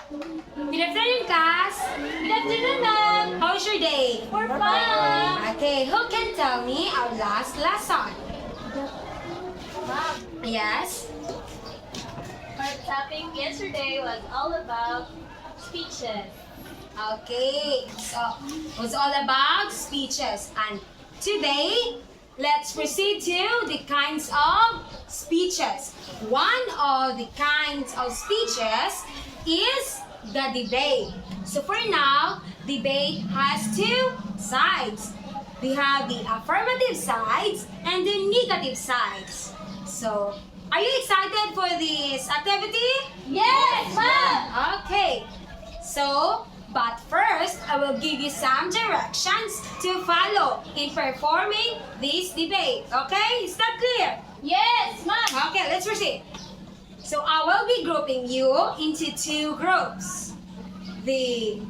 Good afternoon, class. Good afternoon, ma'am. How's your day? We're fine. Okay, who can tell me our last lesson? Ma'am, Yes? our topic yesterday was all about speeches. Okay, so it was all about speeches. And today, let's proceed to the kinds of speeches. One of the kinds of speeches is the debate. So for now, debate has two sides. We have the affirmative sides and the negative sides. So, are you excited for this activity? Yes, ma'am. Okay. So, but first, I will give you some directions to follow in performing this debate. Okay? Is that clear? Yes, ma'am. Okay, let's proceed. So I will be grouping you into two groups. The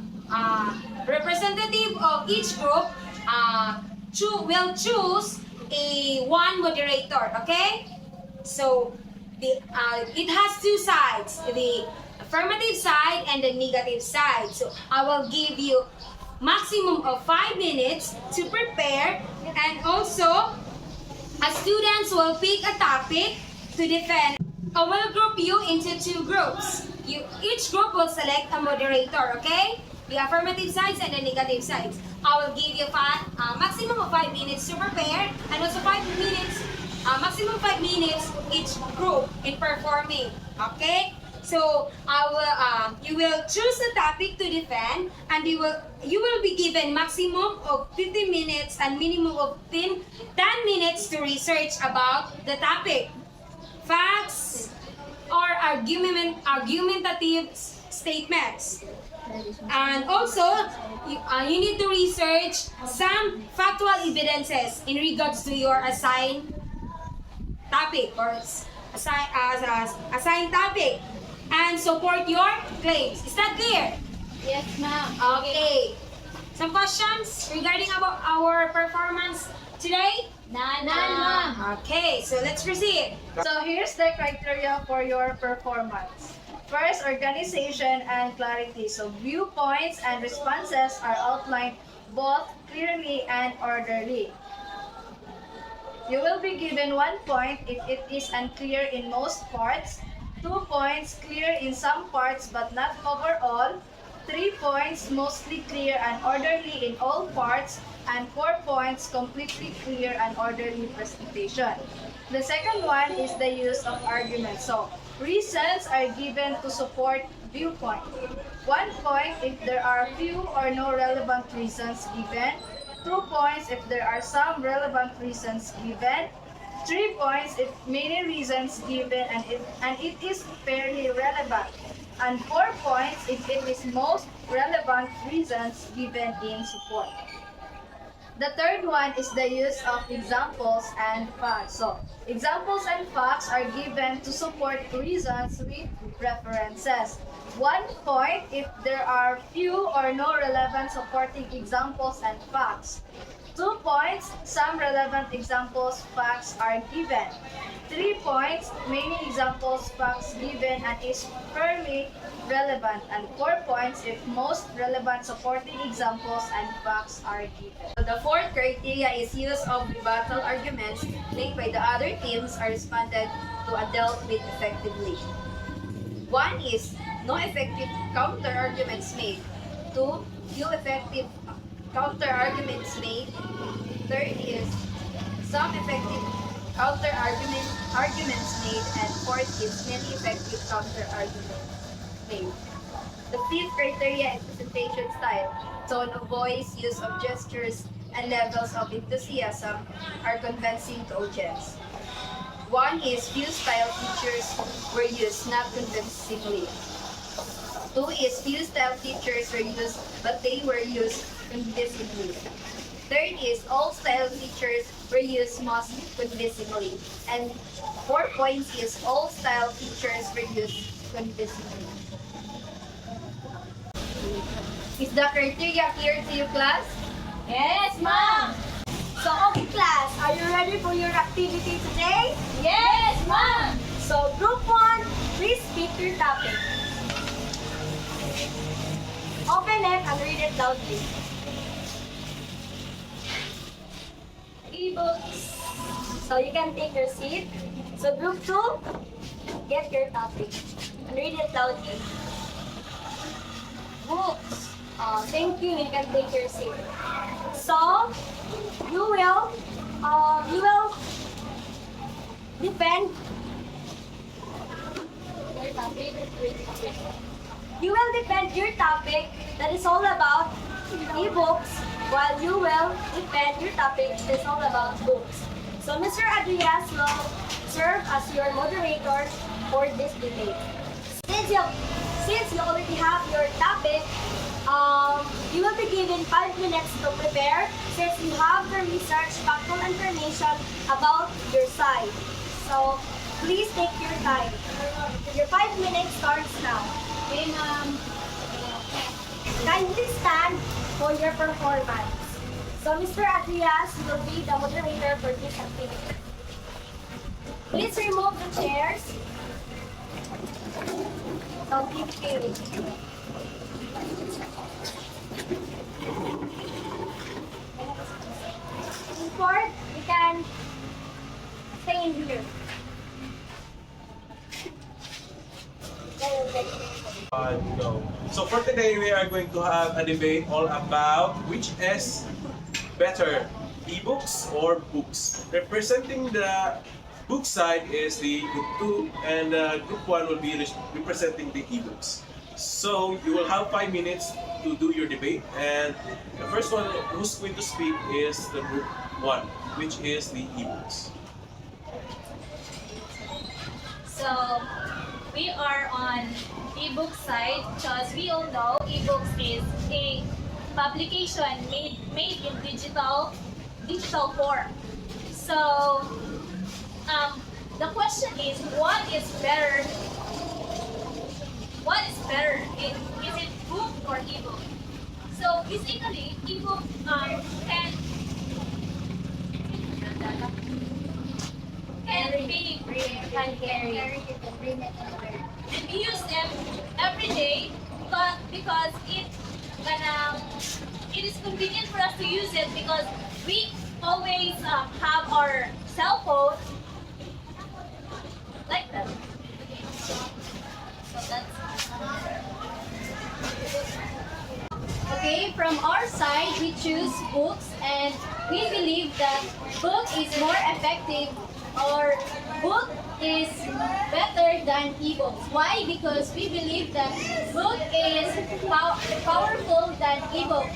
representative of each group will choose one moderator. Okay? So it has two sides: the affirmative side and the negative side. So I will give you maximum of 5 minutes to prepare, and also students will pick a topic to defend. I will group you into two groups. Each group will select a moderator, okay? The affirmative sides and the negative sides. I will give you maximum of 5 minutes to prepare, and also 5 minutes, maximum 5 minutes each group in performing, okay? So you will choose a topic to defend, and you will be given maximum of 15 minutes and minimum of 10 minutes to research about the topic. Facts or argumentative statements. And also, you need to research some factual evidences in regards to your assigned topic or assigned topic, and support your claims. Is that clear? Yes, ma'am. Okay. Some questions regarding about our performance today? None, ma'am. Okay, so let's proceed. So here's the criteria for your performance. First, organization and clarity. So viewpoints and responses are outlined both clearly and orderly. You will be given 1 point if it is unclear in most parts, 2 points clear in some parts but not overall, 3 points mostly clear and orderly in all parts, and 4 points completely clear and orderly presentation. The second one is the use of arguments. So, reasons are given to support viewpoint. 1 point if there are few or no relevant reasons given. 2 points if there are some relevant reasons given. 3 points if many reasons given and it is fairly relevant. And 4 points if it is most relevant reasons given in support. The third one is the use of examples and facts. So, examples and facts are given to support reasons with references. 1 point if there are few or no relevant supporting examples and facts. 2 points, some relevant examples, facts are given. 3 points, many examples, facts given and is fairly relevant. And 4 points if most relevant supporting examples and facts are given. The fourth criteria is use of rebuttal arguments made by the other teams are responded to and dealt with effectively. 1 is no effective counter arguments made. 2, few effective counter arguments made. Third is some effective counter arguments made, and fourth is many effective counter arguments made. The fifth criteria is presentation style. Tone of voice, use of gestures, and levels of enthusiasm are convincing to audience. 1 is few style features were used not convincingly. 2 is few style features were used but they were used convincingly. Third is all style features were used most convincingly. And 4 points is all style features were used convincingly. Is the criteria clear to you, class? Yes, ma'am. So, okay class, are you ready for your activity today? Yes, ma'am. So, group 1, please pick your topic. Open it and read it loudly. E-books. So you can take your seat. So group 2, get your topic and read it loudly. Books. Thank you. You can take your seat. So you will defend. Your topic. You will defend your topic that is all about e-books, while you will defend your topic that is all about books. So Mr. Adrias will serve as your moderator for this debate. Since you already have your topic, you will be given 5 minutes to prepare since you have the research factual information about your side. So please take your time. Your 5 minutes starts now. Okay, ma'am. Kindly stand for your performance. So Mr. Adrias will be the moderator for this activity. Please remove the chairs. So keep clean. Fourth, you can stay in here. Go. So for today, we are going to have a debate all about which is better, ebooks or books. Representing the book side is the group 2, and group 1 will be representing the ebooks. So you will have 5 minutes to do your debate, and the first one who's going to speak is the group 1, which is the ebooks. So, we are on ebook side because we all know ebooks is a publication made in digital form. So, the question is, what is better? What is better? Is it book or ebook? So basically, ebook can we use them every day because it is convenient for us to use it because we always have our cell phone like that. So that's Okay, from our side, we choose books and we believe that book is more effective or book is better than ebooks. Why? Because we believe that book is powerful than ebook.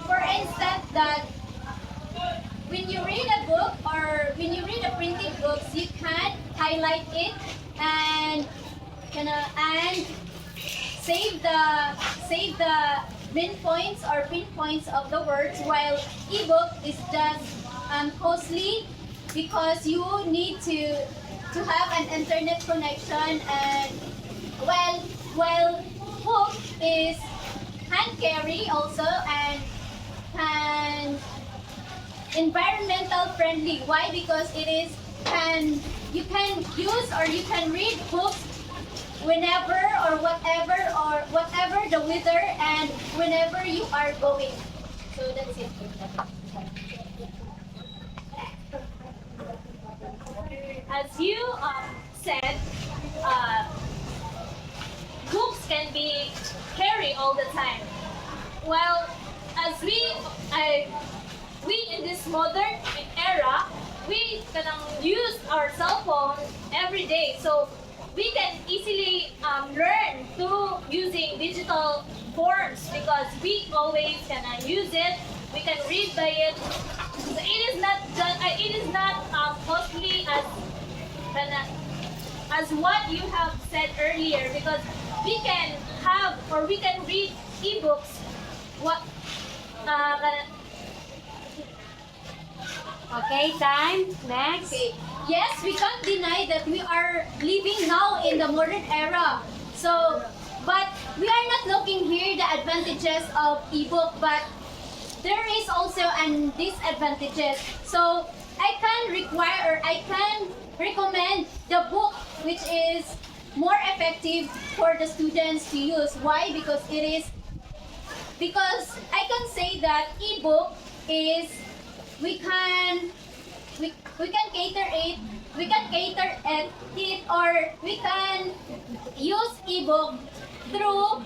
For instance, that when you read a book or when you read a printed books, you can highlight it and save the main points or pinpoints of the words, while ebook is just costly because you need to have an internet connection, and while book is hand carry also and environmental friendly. Why? Because you can use or you can read books whenever or whatever the weather and whenever you are going. So that's it. as you said, books can be carried all the time. Well, as we in this modern era, we can use our cell phone every day, so we can easily learn through using digital forms because we always can use it. We can read by it. So it is not costly as what you have said earlier, because we can have or we can read ebooks. Okay, time. Next. Okay. Yes, we can't deny that we are living now in the modern era. So, but we are not looking here the advantages of ebook, but there is also an disadvantages. So, I can recommend the book which is more effective for the students to use. Why? Because it is because I can say that ebook is we can we can cater it or we can use ebook through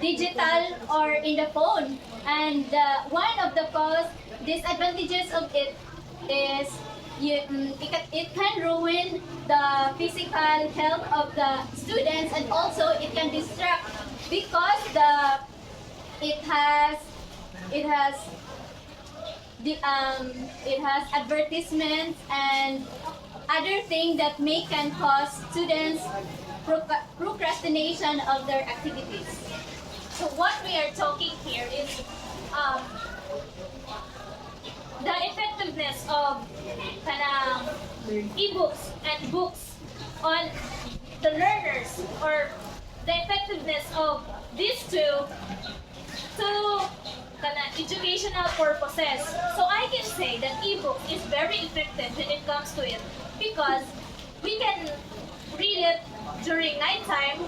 digital or in the phone. And one of the disadvantages of it is it can ruin the physical health of the students, and also it can distract because it has it has advertisements and other things that can cause students procrastination of their activities. So what we are talking here is the effectiveness of ebooks and books on the learners, or the effectiveness of these two to educational purposes. So I can say that ebook is very effective when it comes to it, because we can read it during nighttime,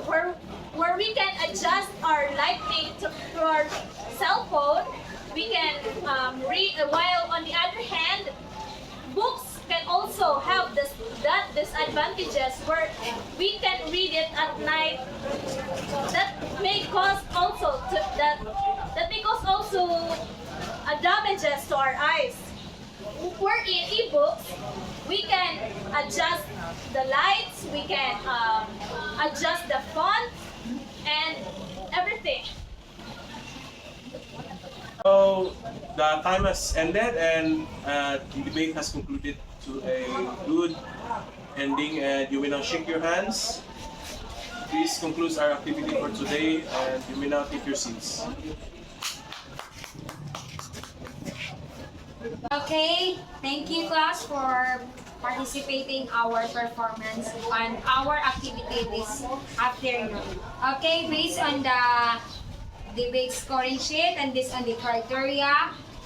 where we can adjust our lighting to our cell phone. We can read, while on the other hand, books can also have that disadvantages where we can read it at night. That may cause also damages to our eyes. Where in ebooks, we can adjust the lights, we can adjust the font and everything. So the time has ended, and the debate has concluded to a good ending, and you may now shake your hands. This concludes our activity for today, and you may now take your seats. Okay, thank you class for participating our performance on our activity this afternoon. Okay, based on the debate scoring sheet and this on the criteria,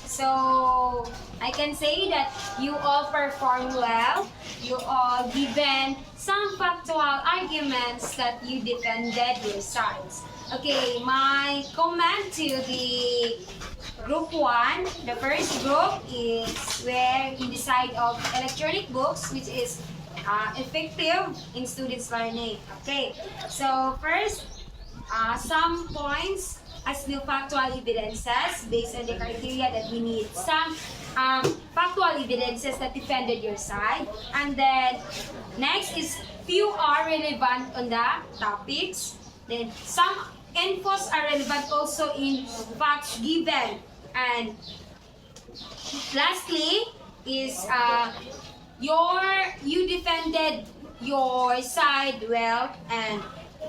so I can say that you all performed well. You all given some factual arguments that you defended your sides. Okay, my comment to the group 1, the first group is where you decide of electronic books, which is effective in students' learning. Okay, so first, some points as new factual evidences based on the criteria that we need. Some factual evidences that defended your side. And then next is few are relevant on the topics. Then some infos are relevant also in facts given. And lastly is you defended your side well, and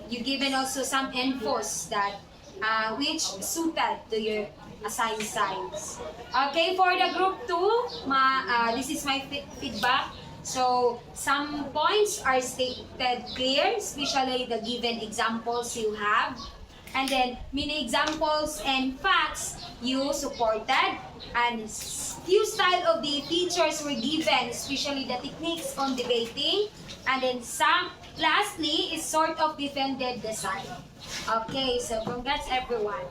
you given also some infos that which suited to your assigned sides. Okay, for the group 2, this is my feedback. So some points are stated clear, especially the given examples you have. And then many examples and facts you supported, and few style of the features were given, especially the techniques on debating. And then some, lastly, is sort of defended the side. Okay, so congrats everyone.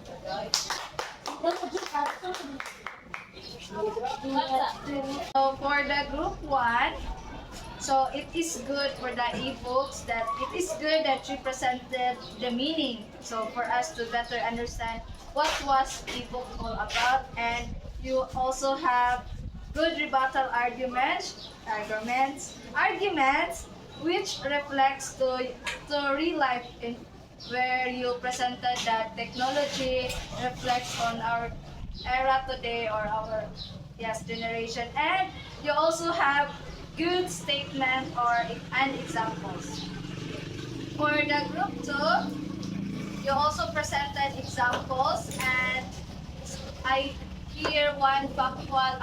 So for the group 1, so it is good for the ebooks that it is good that you presented the meaning. So for us to better understand what was ebook all about, and you also have good rebuttal arguments which reflects to real life in where you presented that technology reflects on our era today, or our generation, and you also have good statement and examples. For the group 2, you also presented examples, and I hear one factual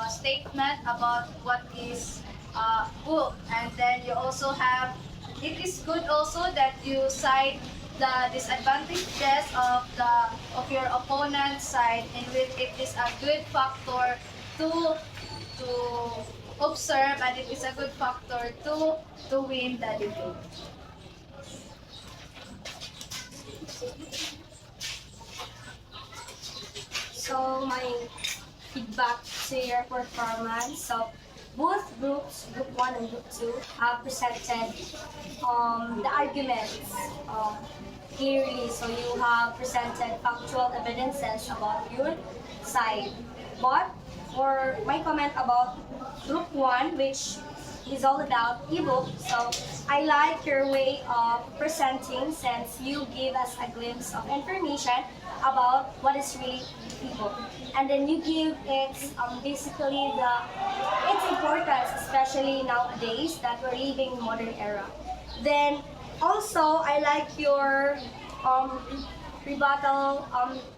statement about what is book, and then you also have, it is good also that you cite the disadvantages of your opponent's side, in which it is a good factor to observe, and it is a good factor to win the debate. So my feedback to your performance. So both groups, group 1 and group 2, have presented the arguments clearly. So you have presented factual evidences about your side. But for my comment about group 1, which is all about ebook, so I like your way of presenting since you give us a glimpse of information about what is really ebook, and then you give its basically its importance, especially nowadays that we're living modern era. Then also I like your rebuttal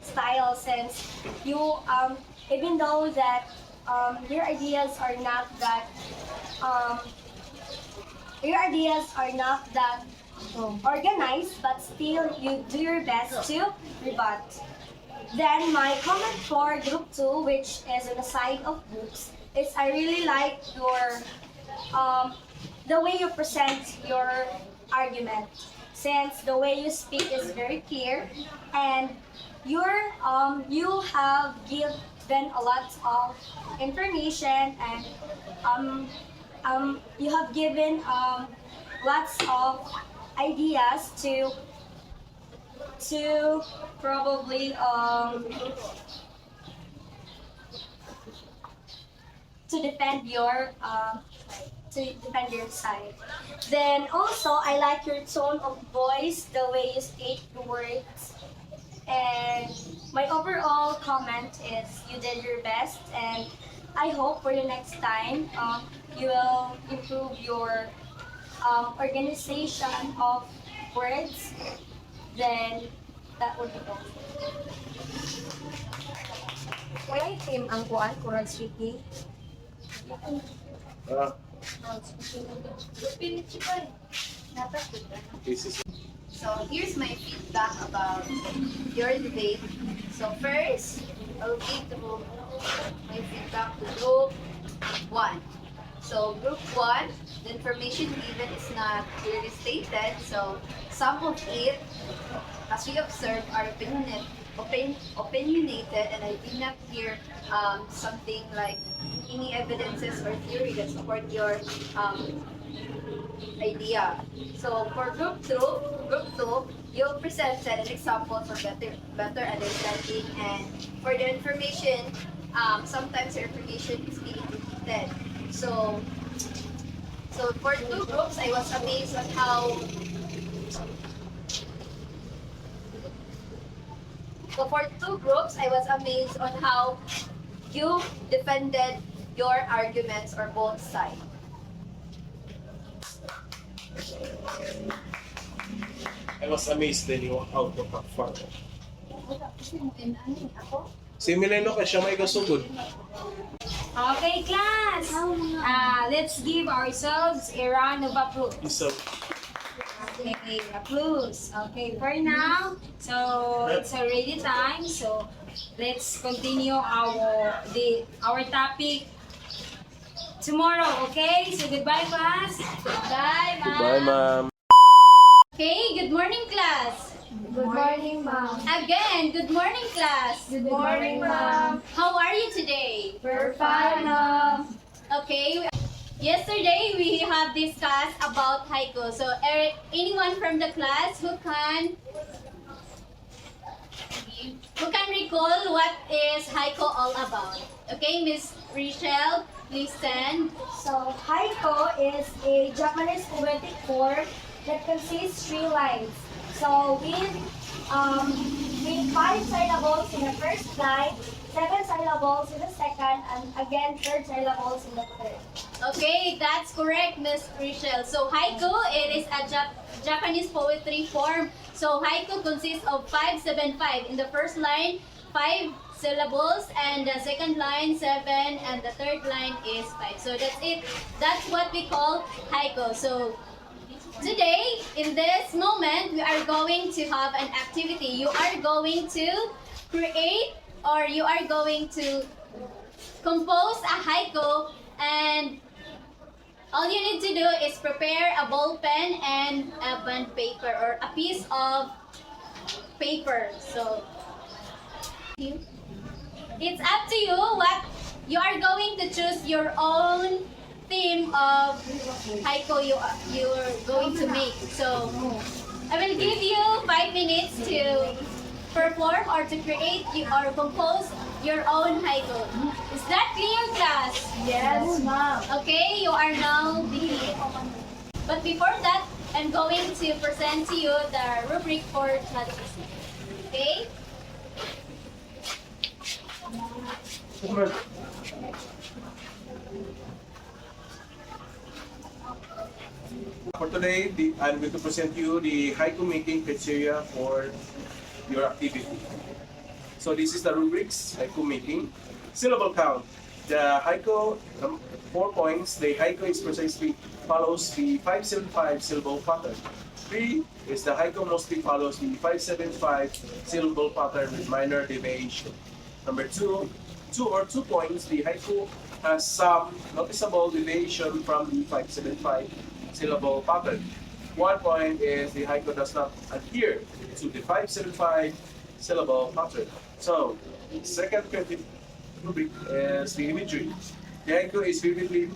style since you even though that your ideas are not that organized, but still you do your best to rebut. Then my comment for group 2, which is on the side of books, is I really like your the way you present your argument, since the way you speak is very clear, and you have given a lot of information, and you have given lots of ideas to probably to defend your side. Then also I like your tone of voice, the way you state the words, and my overall comment is you did your best, and I hope for the next time you will improve your organization of words. Then that would be all. Wala team ang kuan, Coral City. This is So here's my feedback about your debate. So first, I'll give my feedback to group 1. So group 1, the information given is not clearly stated. So some of it, as we observe, are opinionated, and I did not hear something like any evidences or theory that support your idea. So for group 2, you presented an example for better understanding, and for the information, sometimes the information is being repeated. So for 2 groups, I was amazed on how. So for 2 groups, I was amazed on how you defended your arguments or both sides. I was amazed then you how to perform. Si Mileno ka siya may kasugod. Okay, class. Let's give ourselves a round of applause. So, Okay, applause. Okay, for now, so it's already time. So let's continue our topic tomorrow. Okay, so goodbye, class. Bye, ma'am. goodbye, ma'am. Okay, good morning, class. Good morning, ma'am. Again, good morning, class. Good morning, ma'am. How are you today? We're fine, ma'am. Okay, yesterday we have discussed about haiku. So, anyone from the class who can recall what is haiku all about? Okay, Miss Rachel, please stand. So haiku is a Japanese poetic form that consists 3 lines. So with 5 syllables in the first line, 7 syllables in the second, and again 3 syllables in the third. Okay, that's correct, Miss Rachel. So haiku, it is a Japanese poetry form. So haiku consists of 575. In the first line, 5 syllables, and the second line 7, and the third line is 5. So that's it. That's what we call haiku. So today, in this moment, we are going to have an activity. You are going to create, or you are going to compose a haiku, and all you need to do is prepare a ball pen and a bond paper, or a piece of paper. So It's up to you what you are going to choose your own theme of haiku you're going to make. So I will give you 5 minutes to perform or to create or compose your own haiku. Is that clear, class? Yes, ma'am. Okay, you are now beginning. But before that, I'm going to present to you the rubric for classes. Okay? For today, I'm going to present you the haiku making criteria for your activity. So this is the rubrics, haiku making. Syllable count. The haiku, 4 points. The haiku is precisely follows the 575 syllable pattern. 3 is the haiku mostly follows the 575 syllable pattern with minor deviation. Number 2 or 2 points, the haiku has some noticeable deviation from the 575 syllable pattern. 1 point is the haiku does not adhere to the 575 syllable pattern. So, second rubric is the imagery. The haiku is vividly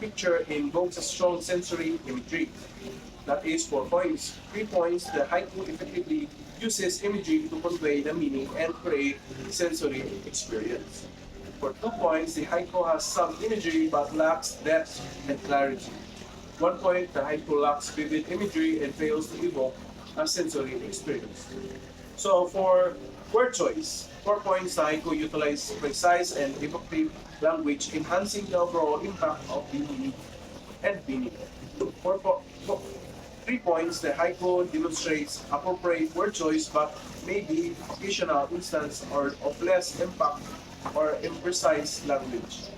picture invokes a strong sensory imagery. That is 4 points. 3 points, the haiku effectively uses imagery to convey the meaning and create sensory experience. For 2 points, the haiku has some imagery but lacks depth and clarity. 1 point, the haiku lacks vivid imagery and fails to evoke a sensory experience. So for word choice, 4 points, the haiku utilizes precise and evocative language, enhancing the overall impact of the meaning and meaning. 3 points, the haiku demonstrates appropriate word choice but may be occasional instance or of less impact or imprecise language.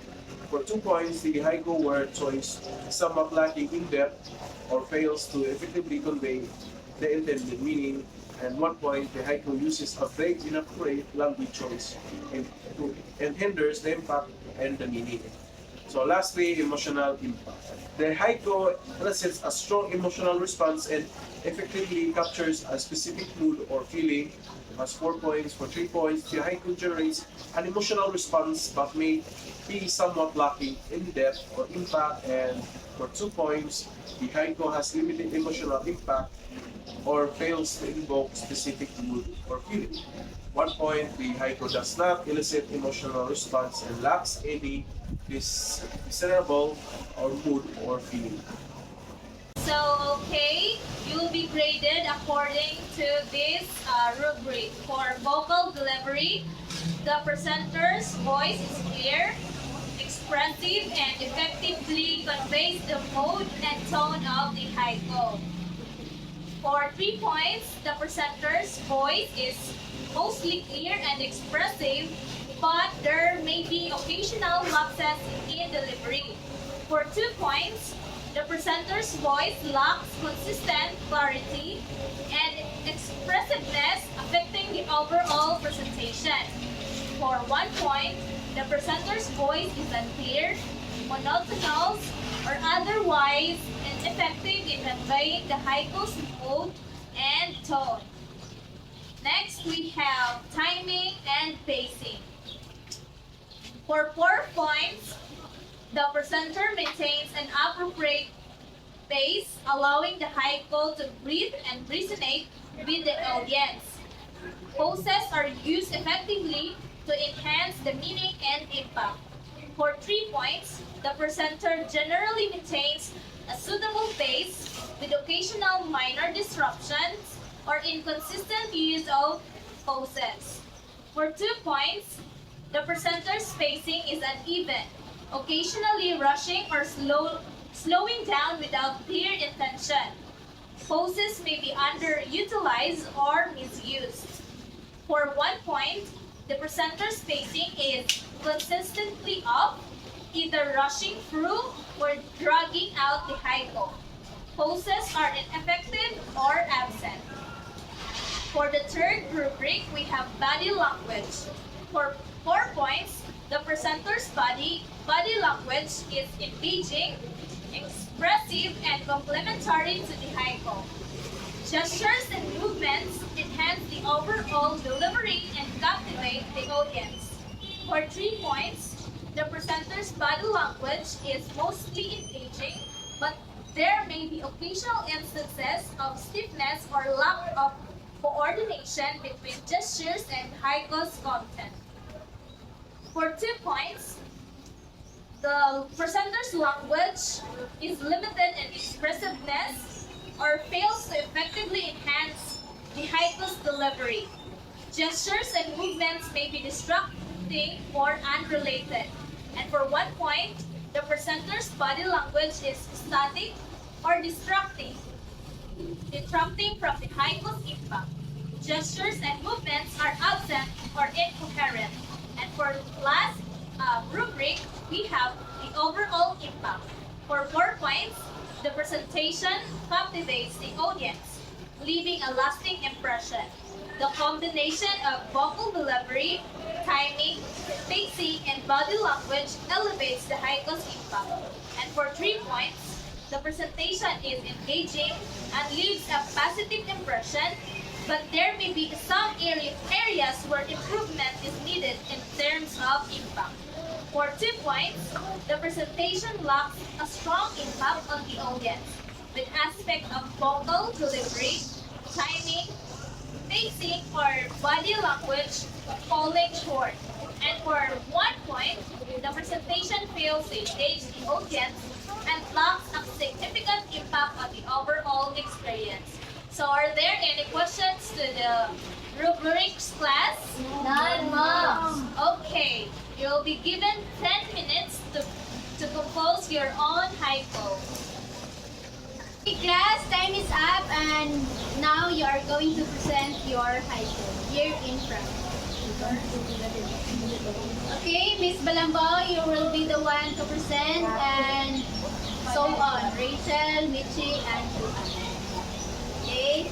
For 2 points, the haiku word choice is somewhat lacking in depth or fails to effectively convey the intended meaning. And 1 point, the haiku uses a vague, inaccurate language choice and hinders the impact and the meaning. So lastly, emotional impact. The haiku elicits a strong emotional response and effectively captures a specific mood or feeling. Has 4 points. For 3 points, the haiku generates an emotional response but may be somewhat lacking in depth or impact. And for 2 points, the haiku has limited emotional impact or fails to invoke specific mood or feeling. 1 point, the haiku does not elicit emotional response and lacks any discernible or mood or feeling. So, okay, you'll be graded according to this rubric. For vocal delivery, the presenter's voice is clear, expressive, and effectively conveys the mood and tone of the haiku. For 3 points, the presenter's voice is mostly clear and expressive, but there may be occasional lapses in delivery. For 2 points, the presenter's voice lacks consistent clarity and expressiveness affecting the overall presentation. For 1 point, the presenter's voice is unclear, monotonous, or otherwise ineffective in conveying the haiku's mood and tone. Next, we have timing and pacing. For 4 points, the presenter maintains an appropriate pace, allowing the haiku to breathe and resonate with the audience. Poses are used effectively to enhance the meaning and impact. For 3 points, the presenter generally maintains a suitable pace with occasional minor disruptions or inconsistent use of poses. For 2 points, the presenter's pacing is uneven, occasionally rushing or slowing down without clear intention. Poses may be underutilized or misused. For 1 point, the presenter's pacing is consistently off, either rushing through or dragging out the haiku. Poses are ineffective or absent. For the third rubric, we have body language. For 4 points, the presenter's body language is engaging, expressive, and complementary to the haiku. Gestures and movements enhance the overall delivery and captivate the audience. For 3 points, the presenter's body language is mostly engaging, but there may be occasional instances of stiffness or lack of coordination between gestures and Heiko's content. For 2 points, the presenter's language is limited in expressiveness or fails to effectively enhance the Heiko's delivery. Gestures and movements may be distracting or unrelated. And for 1 point, the presenter's body language is static or detracting from the Heiko's impact. Gestures and movements are absent or incoherent. And for last rubric, we have the overall impact. For 4 points, the presentation captivates the audience, leaving a lasting impression. The combination of vocal delivery, timing, pacing, and body language elevates the Heiko's impact. And for 3 points, the presentation is engaging and leaves a positive impression, but there may be some areas where improvement is needed in terms of impact. For 2 points, the presentation lacks a strong impact on the audience, with aspect of vocal delivery, timing, pacing, or body language falling short. And for 1 point, the presentation fails to engage the audience and lacks a significant impact on the overall experience. So are there any questions to the rubrics class? None, Mom. Okay, you'll be given 10 minutes to compose your own haiku. Okay, class, time is up and now you are going to present your haiku here in front. Okay, Miss Balambao, you will be the one to present and so on. Rachel, Michi, and Juan. Okay?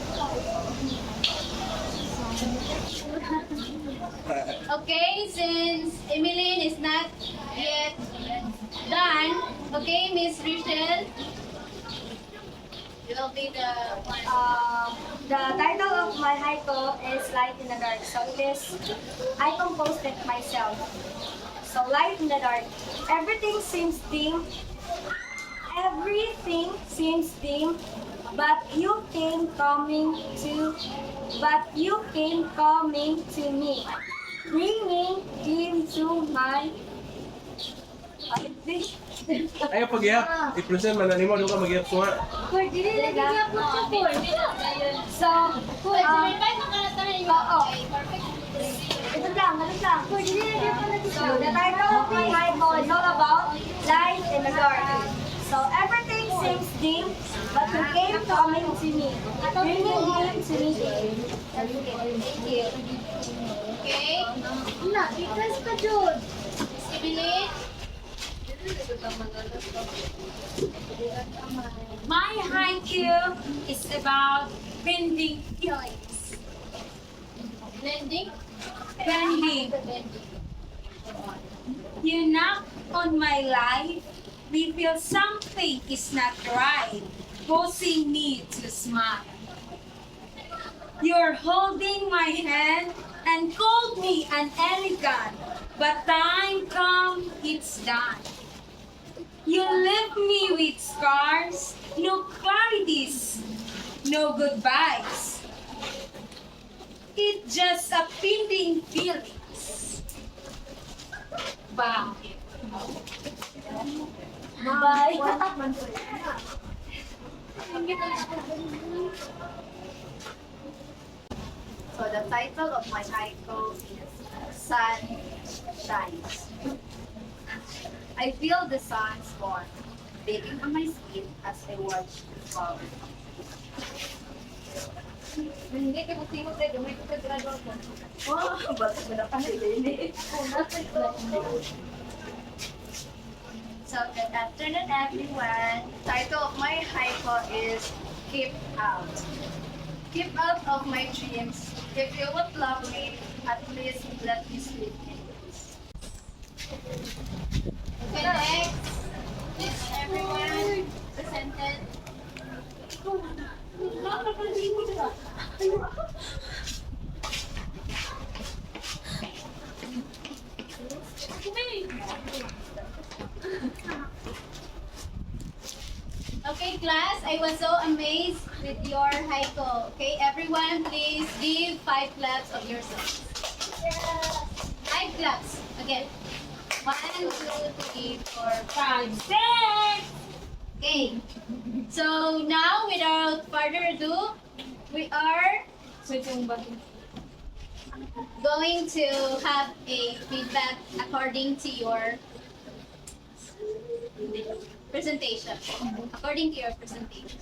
Okay, since Emeline is not yet done, okay, Miss Rachel, you will be the one. The title of my haiku is Light in the Dark. So it is, I composed it myself. So light in the dark. Everything seems dim. Everything seems dim. But you came coming to me, bringing into my Ayaw pag-iyak. I-present man na nimo, doon ka mag-iyak ko nga. So, ito lang. So, the title of my haiku is all about light in the dark. So, everything seems dim, but you came coming to me, bringing him to me. Thank you. Okay? Because pa, Jude. Miss Emeline? My haiku is about bending feelings. Blending? Bending. You knock on my life, we feel something is not right, causing me to smile. You're holding my hand and called me an elegant, but time come, it's done. You left me with scars, no clarities, no goodbyes. It's just a fleeting feelings. Bye. Bye. So the title of my haiku is Sun Shines. I feel the sun's warmth baking on my skin as I watch the flowers. Hindi ka magsimot tayo, may pagkagradual ko. Oh, ba't ko na pala So good afternoon everyone. Title of my haiku is Keep Out. Keep out of my dreams. If you would love me, at least let me sleep in peace. Okay, next. Next, everyone. Presented. me. Okay, class, I was so amazed with your haiku. Okay, everyone, please give 5 claps of yourselves. 5 claps. Again. 1, 2, 3, 4, 5. 6. Okay. So now, without further ado, we are going to have a feedback according to your presentation. According to your presentation.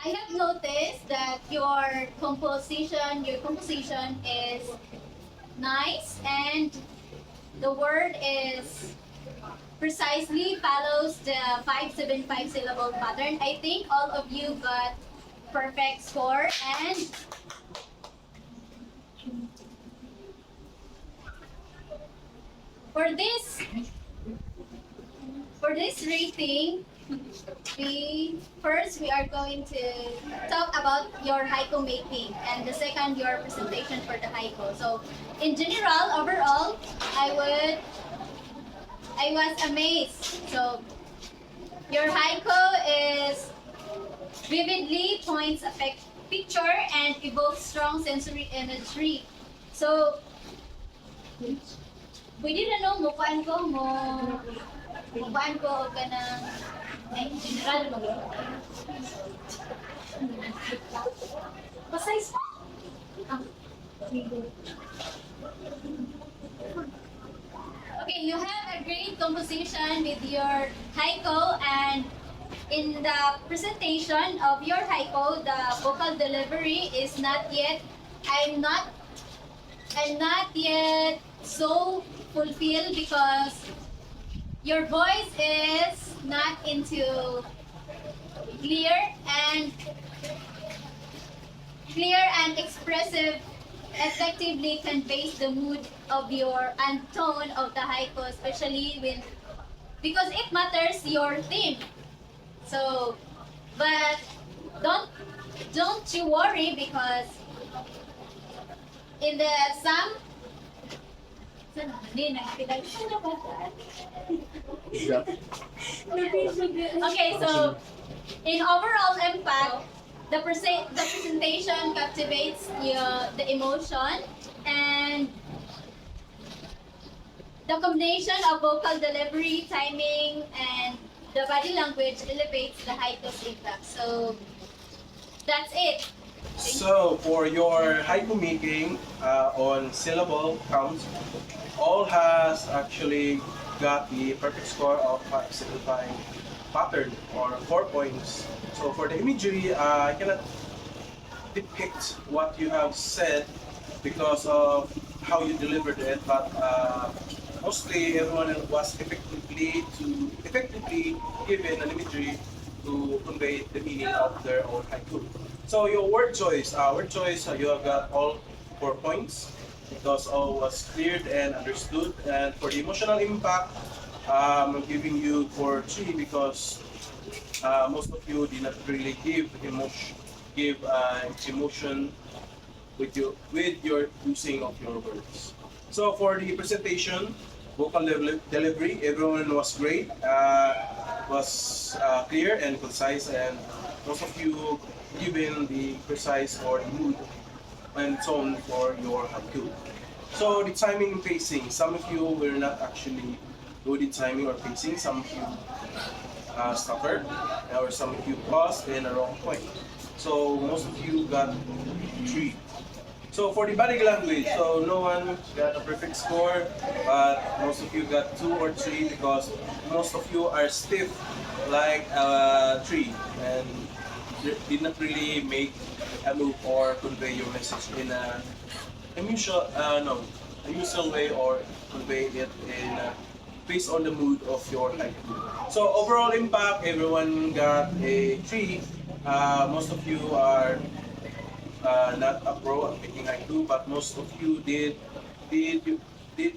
I have noticed that your composition is nice and the word is precisely follows the 575 syllable pattern. I think all of you got perfect score and for this rating, we are going to talk about your haiku making and the second your presentation for the haiku. So in general, overall, I was amazed. So your haiku is vividly points a picture and evokes strong sensory imagery. So pwede na no, mukuan ko ka ng general mo. Basize pa. Okay, you have a great composition with your haiku, and in the presentation of your haiku, the vocal delivery is not yet, I'm not yet so fulfilled because your voice is not into clear and expressive effectively conveys the mood of your and tone of the haiku, especially because it matters your theme. So, but don't you worry because in the okay, so in overall impact, the presentation captivates the emotion, and the combination of vocal delivery, timing, and the body language elevates the haiku's impact. So that's it. So for your haiku making on syllable counts, all has actually got the perfect score of 575 pattern or 4 points. So for the imagery, I cannot depict what you have said because of how you delivered it, but mostly everyone was effectively given an imagery to convey the meaning of their own haiku. So your word choice, you have got all 4 points because all was cleared and understood. And for the emotional impact, I'm giving you for 3 because most of you did not really give emotion with your using of your words. So for the presentation, vocal delivery, everyone was great, was clear and concise, and most of you given the precise or the mood and tone for your haiku. So the timing and pacing, some of you were not actually good in timing or pacing, some of you stuttered, or some of you paused in a wrong point. So most of you got 3. So for the body language, so no one got a perfect score, but most of you got 2 or 3 because most of you are stiff like a tree and did not really make a move or convey your message in a usual way or convey it in based on the mood of your haiku. So overall impact, everyone got a 3. Most of you are not a pro at making haiku, but most of you did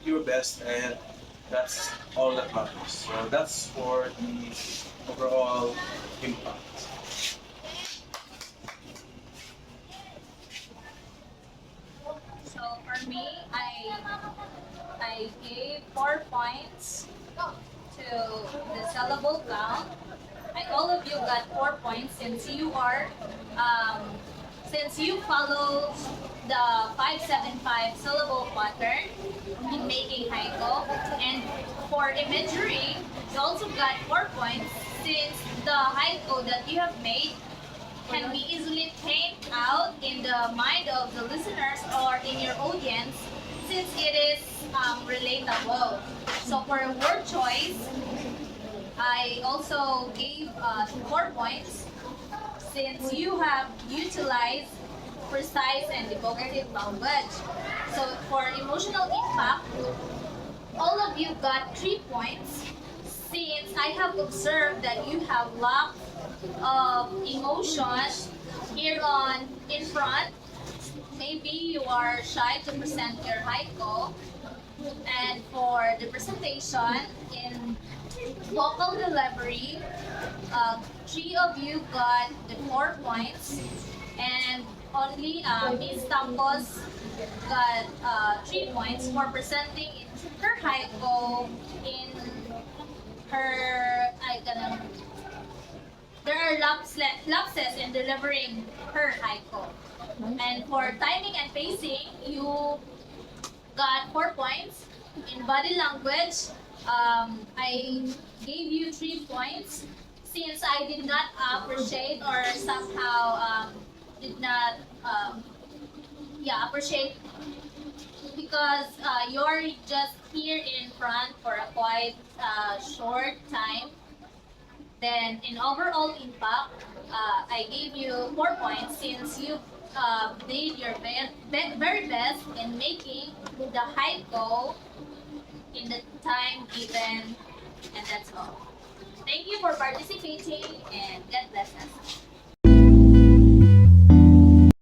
your best, and that's all that matters. So that's for the overall impact. So for me, I of you got 4 points since you follow the 575 syllable pattern in making haiku. And for imagery, you also got 4 points since the haiku that you have made can be easily painted out in the mind of the listeners or in your audience since it is relatable. So for word choice, I also gave 4 points since you have utilized precise and evocative language. So for emotional impact, all of you got 3 points since I have observed that you have lack of emotion here on in front. Maybe you are shy to present your haiku. And for the presentation in vocal delivery, 3 of you got the 4 points, and only Miss Tampos got 3 points for presenting her haiku in her, there are lapses in delivering her haiku. And for timing and pacing, you got 4 points. In body language, I gave you 3 points since I did not appreciate or somehow did not appreciate because you're just here in front for a quite short time. Then in overall impact, I gave you 4 points since you did your very best in making the haiku in the time given, and that's all. Thank you for participating, and